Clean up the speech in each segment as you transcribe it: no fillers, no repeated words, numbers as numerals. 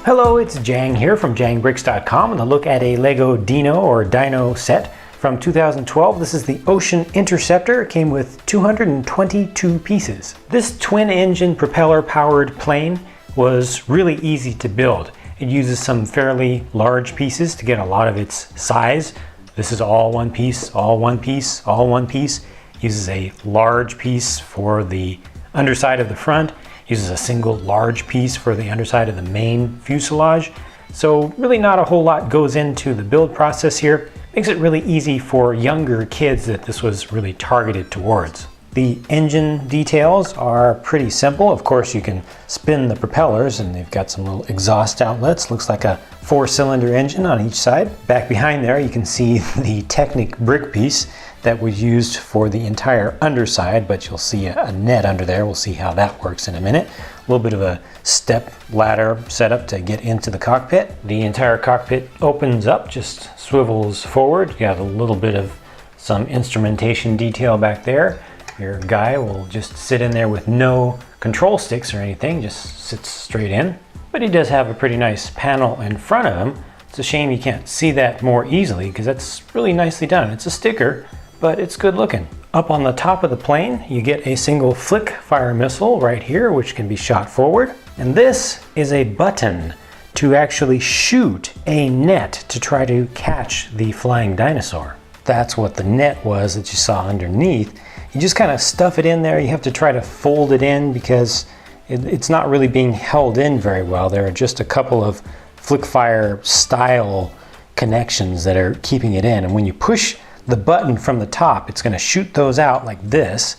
Hello, it's Jang here from JangBricks.com and a look at a Lego Dino or Dino set from 2012. This is the Ocean Interceptor. It came with 222 pieces. This twin-engine propeller-powered plane was really easy to build. It uses some fairly large pieces to get a lot of its size. This is all one piece, all one piece, all one piece. Uses a large piece for the underside of the front. Uses a single large piece for the underside of the main fuselage. So really not a whole lot goes into the build process here. Makes it really easy for younger kids that this was really targeted towards. The engine details are pretty simple. Of course, you can spin the propellers and they've got some little exhaust outlets. Looks like a 4-cylinder engine on each side. Back behind there, you can see the Technic brick piece that was used for the entire underside, but you'll see a net under there. We'll see how that works in a minute. A little bit of a step ladder setup to get into the cockpit. The entire cockpit opens up, just swivels forward. You got a little bit of some instrumentation detail back there. Your guy will just sit in there with no control sticks or anything, just sits straight in. But he does have a pretty nice panel in front of him. It's a shame you can't see that more easily because that's really nicely done. It's a sticker, but it's good looking. Up on the top of the plane, you get a single flick fire missile right here, which can be shot forward. And this is a button to actually shoot a net to try to catch the flying dinosaur. That's what the net was that you saw underneath. You just kind of stuff it in there. You have to try to fold it in because it's not really being held in very well. There are just a couple of flick fire style connections that are keeping it in. And when you push the button from the top, it's going to shoot those out like this.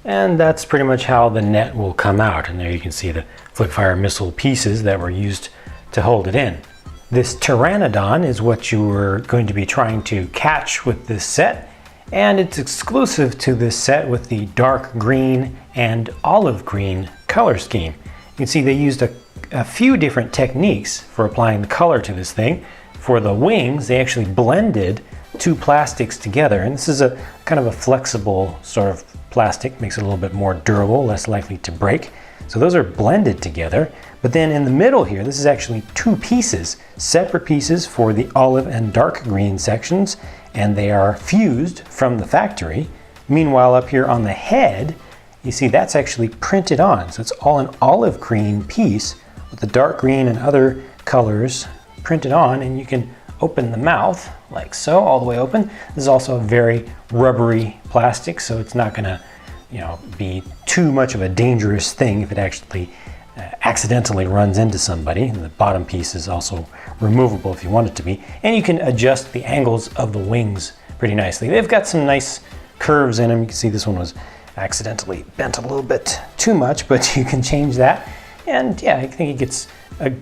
And that's pretty much how the net will come out. And there you can see the flick fire missile pieces that were used to hold it in. This Pteranodon is what you were going to be trying to catch with this set. And it's exclusive to this set with the dark green and olive green color scheme. You can see they used a few different techniques for applying the color to this thing. For the wings, they actually blended two plastics together, and this is a kind of a flexible sort of plastic, makes it a little bit more durable, less likely to break. So those are blended together. But then in the middle here, this is actually two pieces, separate pieces for the olive and dark green sections, and they are fused from the factory. Meanwhile, up here on the head, you see that's actually printed on. So it's all an olive green piece with the dark green and other colors printed on, and you can open the mouth like so, all the way open. This is also a very rubbery plastic, so it's not gonna, be too much of a dangerous thing if it actually accidentally runs into somebody. And the bottom piece is also removable if you want it to be. And you can adjust the angles of the wings pretty nicely. They've got some nice curves in them. You can see this one was accidentally bent a little bit too much, but you can change that. And yeah, I think it gets a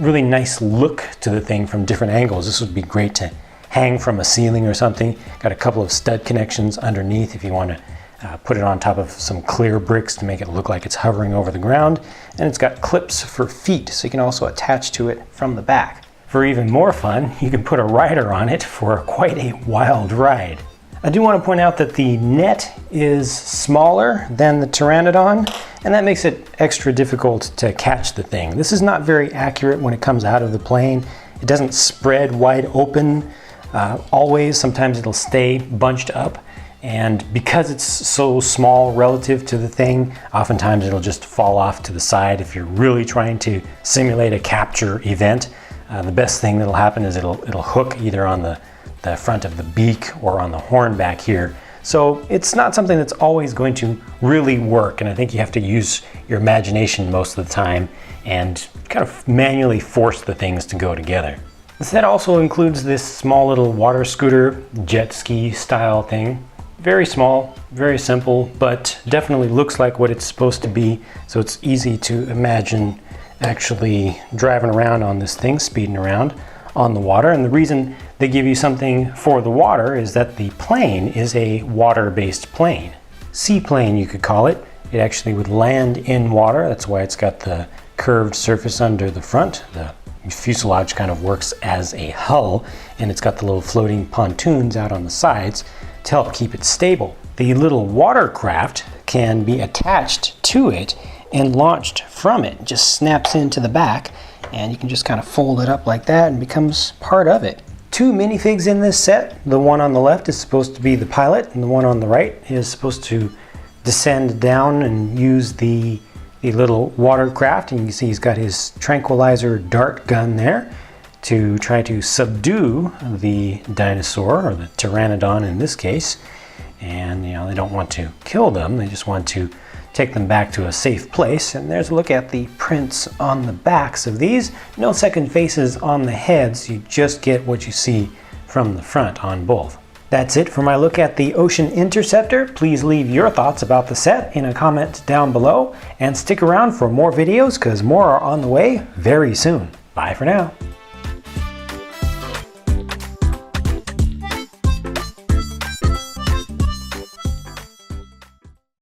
really nice look to the thing from different angles. This would be great to hang from a ceiling or something. Got a couple of stud connections underneath if you want to put it on top of some clear bricks to make it look like it's hovering over the ground. And it's got clips for feet, so you can also attach to it from the back. For even more fun, you can put a rider on it for quite a wild ride. I do want to point out that the net is smaller than the Pteranodon, and that makes it extra difficult to catch the thing. This is not very accurate when it comes out of the plane. It doesn't spread wide open always. Sometimes it'll stay bunched up. And because it's so small relative to the thing, oftentimes it'll just fall off to the side. If you're really trying to simulate a capture event, the best thing that'll happen is it'll hook either on the front of the beak or on the horn back here. So it's not something that's always going to really work, and I think you have to use your imagination most of the time and kind of manually force the things to go together. The set also includes this small little water scooter, jet ski style thing. Very small, very simple, but definitely looks like what it's supposed to be, so it's easy to imagine actually driving around on this thing, speeding around on the water. And the reason they give you something for the water is that the plane is a water-based plane. Seaplane, you could call it. It actually would land in water. That's why it's got the curved surface under the front. The fuselage kind of works as a hull, and it's got the little floating pontoons out on the sides to help keep it stable. The little watercraft can be attached to it and launched from it. It just snaps into the back and you can just kind of fold it up like that and it becomes part of it. Two minifigs in this set. The one on the left is supposed to be the pilot, and the one on the right is supposed to descend down and use the little watercraft. And you can see he's got his tranquilizer dart gun there to try to subdue the dinosaur, or the Pteranodon in this case. And they don't want to kill them, they just want to take them back to a safe place. And there's a look at the prints on the backs of these. No second faces on the heads, you just get what you see from the front on both. That's it for my look at the Ocean Interceptor. Please leave your thoughts about the set in a comment down below, and stick around for more videos because more are on the way very soon. Bye for now.